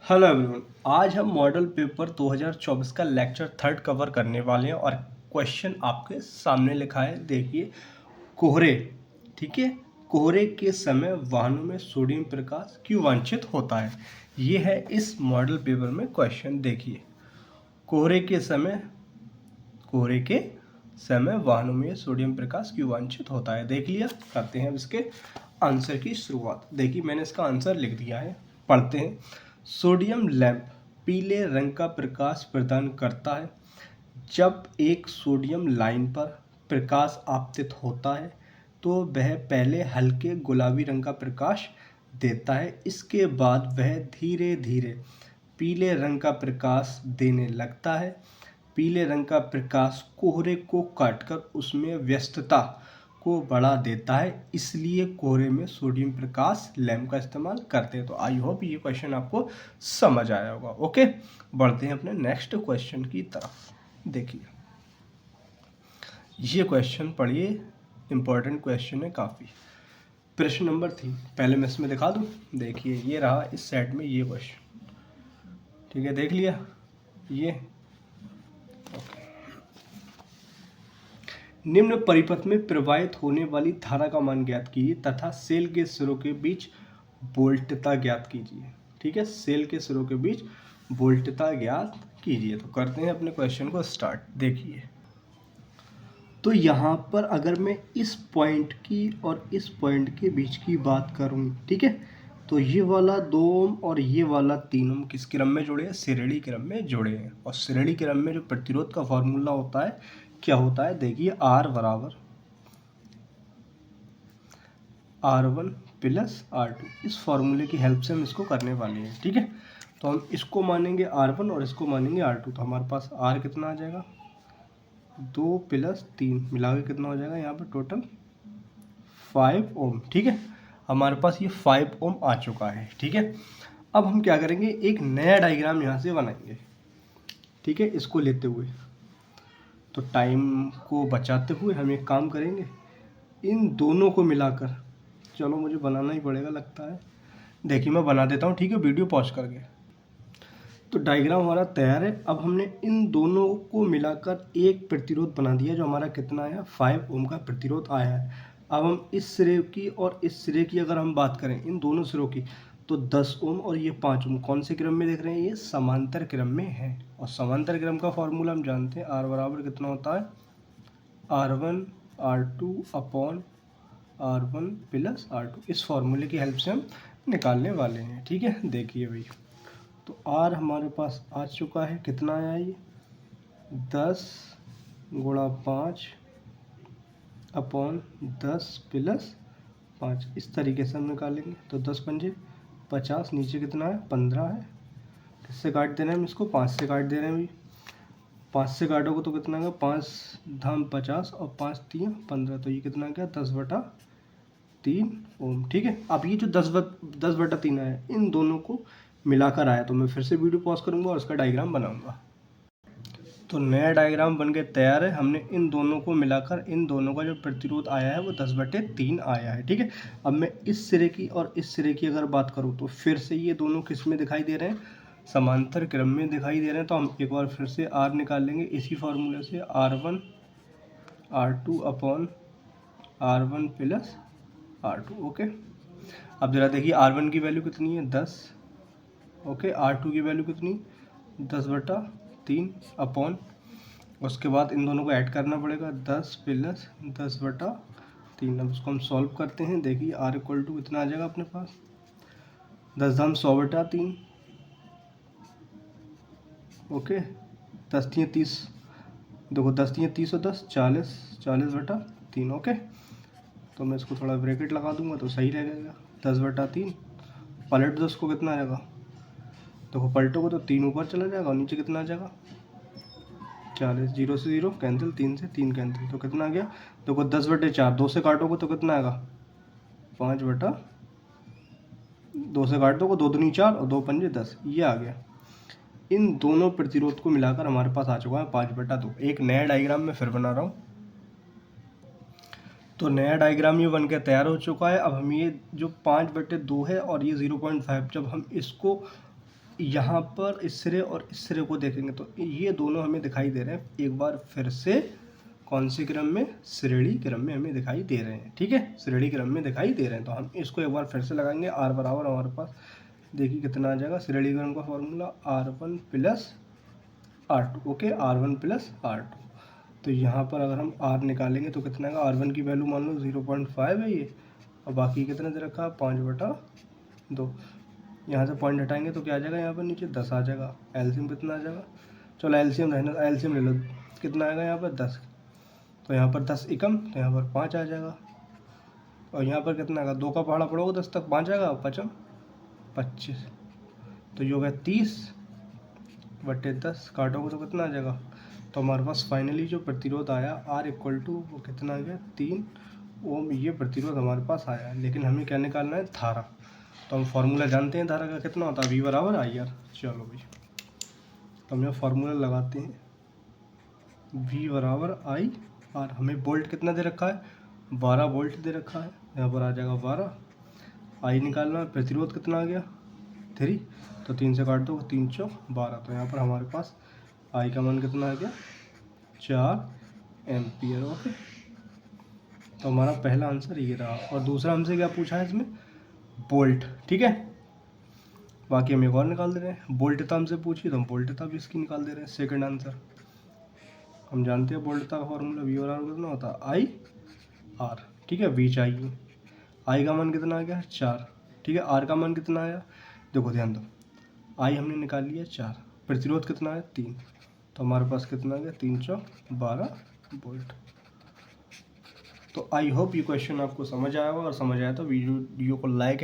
Hello everyone. आज हम model paper 2024 का लेक्चर थर्ड कवर करने वाले हैं और क्वेश्चन आपके सामने लिखा है। देखिए, कोहरे, ठीक है, कोहरे के समय वाहनों में सोडियम प्रकाश क्यों वांछित होता है, ये है इस मॉडल पेपर में क्वेश्चन। देखिए, कोहरे के समय कोहरे के समय वाहनों में सोडियम प्रकाश क्यों वांछित होता है। देख लिया, करते हैं अब इसके आंसर की शुरुआत। देखिए, मैंने इसका आंसर लिख दिया है, पढ़ते हैं। सोडियम लैंप पीले रंग का प्रकाश प्रदान करता है। जब एक सोडियम लाइन पर प्रकाश आपतित होता है तो वह पहले हल्के गुलाबी रंग का प्रकाश देता है, इसके बाद वह धीरे धीरे पीले रंग का प्रकाश देने लगता है। पीले रंग का प्रकाश कोहरे को काटकर उसमें व्यस्तता को बढ़ा देता है, इसलिए कोहरे में सोडियम प्रकाश लैंप का इस्तेमाल करते हैं। तो आई होप ये क्वेश्चन आपको समझ आया होगा। ओके, बढ़ते हैं अपने नेक्स्ट क्वेश्चन की तरफ। देखिए, ये क्वेश्चन पढ़िए, इंपॉर्टेंट क्वेश्चन है काफ़ी। प्रश्न नंबर 3, पहले मैं इसमें दिखा दूँ। देखिए, ये रहा इस सेट में ये क्वेश्चन, ठीक है, देख लिया ये। निम्न परिपथ में प्रवाहित होने वाली धारा का मान ज्ञात कीजिए तथा सेल के सिरों के बीच वोल्टता ज्ञात कीजिए। ठीक है, सेल के सिरों के बीच वोल्टता ज्ञात कीजिए। तो करते हैं अपने क्वेश्चन को स्टार्ट। देखिए, तो यहाँ पर अगर मैं इस पॉइंट की और इस पॉइंट के बीच की बात करूँ, ठीक है, तो ये वाला 2 ओम और ये वाला 3 ओम किस क्रम में जुड़े हैं? श्रेणी क्रम में जुड़े हैं। और श्रेणी क्रम में जो प्रतिरोध का फॉर्मूला होता है, क्या होता है? देखिए, R बराबर R1 प्लस R2। इस फॉर्मूले की हेल्प से हम इसको करने वाले हैं। ठीक है, तो हम इसको मानेंगे R1 और इसको मानेंगे R2। तो हमारे पास R कितना आ जाएगा? 2 प्लस 3 मिला के कितना हो जाएगा यहाँ पर टोटल? 5 ओम। ठीक है, हमारे पास ये 5 ओम आ चुका है। ठीक है, अब हम क्या करेंगे, एक नया डायग्राम यहाँ से बनाएंगे। ठीक है, इसको लेते हुए, तो टाइम को बचाते हुए हम एक काम करेंगे, इन दोनों को मिलाकर, चलो मुझे बनाना ही पड़ेगा लगता है। देखिए, मैं बना देता हूँ, ठीक है, वीडियो पॉज करके। तो डायग्राम हमारा तैयार है। अब हमने इन दोनों को मिलाकर एक प्रतिरोध बना दिया, जो हमारा कितना आया? 5 ओम का प्रतिरोध आया है। अब हम इस सिरे की और इस सिरे की अगर हम बात करें, इन दोनों सिरों की, तो 10 ओम और ये 5 ओम कौन से क्रम में देख रहे हैं? ये समांतर क्रम में है। और समांतर क्रम का फॉर्मूला हम जानते हैं, R बराबर कितना होता है? R1 R2 upon R1 plus R2। इस फॉर्मूले की हेल्प से हम निकालने वाले हैं। ठीक है, देखिए भाई, तो R हमारे पास आ चुका है, कितना आया ये? 10 गुणा 5 अपॉन 10 प्लस 5। इस तरीके से हम निकालेंगे। तो 10 पंजे 50, नीचे कितना है? 15 है। किससे काट दे रहे हैं हम इसको? 5 से काट दे रहे हैं भाई। 5 से काटोगे तो कितना होगा? 5 धाम 50 और 5 3 15। तो ये कितना गया? 10/3 ओम। ठीक है, अब ये जो 10/3 आया, इन दोनों को मिलाकर आया। तो मैं फिर से वीडियो पॉज करूंगा और उसका डायग्राम बनाऊंगा। तो नया डायग्राम बन के तैयार है। हमने इन दोनों को मिलाकर, इन दोनों का जो प्रतिरोध आया है वो 10/3 आया है। ठीक है, अब मैं इस सिरे की और इस सिरे की अगर बात करूँ, तो फिर से ये दोनों किस में दिखाई दे रहे हैं? समांतर क्रम में दिखाई दे रहे हैं। तो हम एक बार फिर से R निकाल लेंगे इसी फॉर्मूले से, R1 R2 upon R1 plus R2। Okay, अब ज़रा देखिए, R1 की वैल्यू कितनी है? 10। ओके, R2 की वैल्यू कितनी? 10/3 अपॉन, उसके बाद इन दोनों को ऐड करना पड़ेगा, 10 प्लस 10/3। अब इसको हम सॉल्व करते हैं। देखिए, R इक्वल टू कितना आ जाएगा अपने पास? 10 धाम 100/3। ओके, 10 3 30, देखो 10 3 30 और 10 40, 40/3। ओके, तो मैं इसको थोड़ा ब्रैकेट लगा दूंगा तो सही रहेगा। 10/3 पलट दो, उसको कितना आ जाएगा? देखो, पलटोगे तो 3 ऊपर चला जाएगा और नीचे कितना आ जाएगा? 40। 0 से 0 कैंसिल, 3 से 3 कैंसिल, तो कितना आ गया? देखो, 10/4, 2 से काटोगे तो कितना आएगा? 5/2 से काट दोगे, 2 दूनी 4 और 2 पंजे 10, ये आ गया। इन दोनों प्रतिरोध को मिलाकर हमारे पास आ चुका है 5/2। एक नया डायग्राम मैं फिर बना रहा हूँ। तो नया डायग्राम ये बन के तैयार हो चुका है। अब हम ये जो 5/2 है और ये 0.5, जब हम इसको यहाँ पर इस सिरे और इस सिरे को देखेंगे तो ये दोनों हमें दिखाई दे रहे हैं एक बार फिर से कौन से क्रम में, श्रेणी क्रम में हमें दिखाई दे रहे हैं। ठीक है, श्रेणी क्रम में दिखाई दे रहे हैं। तो हम इसको एक बार फिर से लगाएंगे। आर बराबर हमारे पास देखिए कितना आ जाएगा, श्रेणी क्रम का formula R1 plus R2। Okay, R1 plus R2। तो यहाँ पर अगर हम R निकालेंगे तो कितना आएगा, R1 की वैल्यू मान लो 0.5 है ये, और बाकी कितना दे रखा है 5/2। यहाँ से पॉइंट हटाएंगे तो क्या आ जाएगा, यहाँ पर नीचे 10 आ जाएगा। एलसीएम कितना आ जाएगा, चलो एलसीएम रहना, एलसीएम ले लो, कितना आएगा यहाँ पर 10। तो यहाँ पर 10 एकम, तो यहाँ पर 5 आ जाएगा। और यहाँ पर कितना आएगा, 2 का पहाड़ा पड़ोगे 10 तक 5 आएगा, 5 25। तो ये हो गया 30/10, काटोगे तो कितना आ जाएगा। तो हमारे पास फाइनली जो प्रतिरोध आया R इक्वल टू वो कितना आ गया 3 ओम, ये प्रतिरोध हमारे पास आया। लेकिन हमें क्या निकालना है, धारा। तो हम फार्मूला जानते हैं धारा का कितना होता है, V बराबर IR। चलो भाई, तो हम यहाँ फार्मूला लगाते हैं, V बराबर IR। हमें वोल्ट कितना दे रखा है, 12 वोल्ट दे रखा है, यहाँ पर आ जाएगा 12। I निकालना है, प्रतिरोध कितना आ गया 3, तो 3 से काट दो, 3 चौक 12। तो यहाँ पर हमारे पास I का मान कितना आ गया 4 एम्पियर। ओके, तो हमारा पहला आंसर ये रहा। और दूसरा हमसे क्या पूछा है इसमें, वोल्ट। ठीक है, बाकी हम एक और निकाल दे रहे हैं। वोल्टता हमसे पूछी तो हम वोल्टता भी इसकी निकाल दे रहे हैं। सेकंड आंसर हम जानते हैं वोल्टता का फॉर्मूला V बराबर कितना होता है IR। ठीक है, V चाहिए, I का मान कितना आ गया 4। ठीक है, R का मान कितना आया, देखो ध्यान दो, I हमने निकाल लिया 4, प्रतिरोध कितना है 3, तो हमारे पास कितना आ गया 3 चौक 12 वोल्ट। तो आई होप ये क्वेश्चन आपको समझ आया होगा, और समझ आया तो वीडियो को लाइक एंड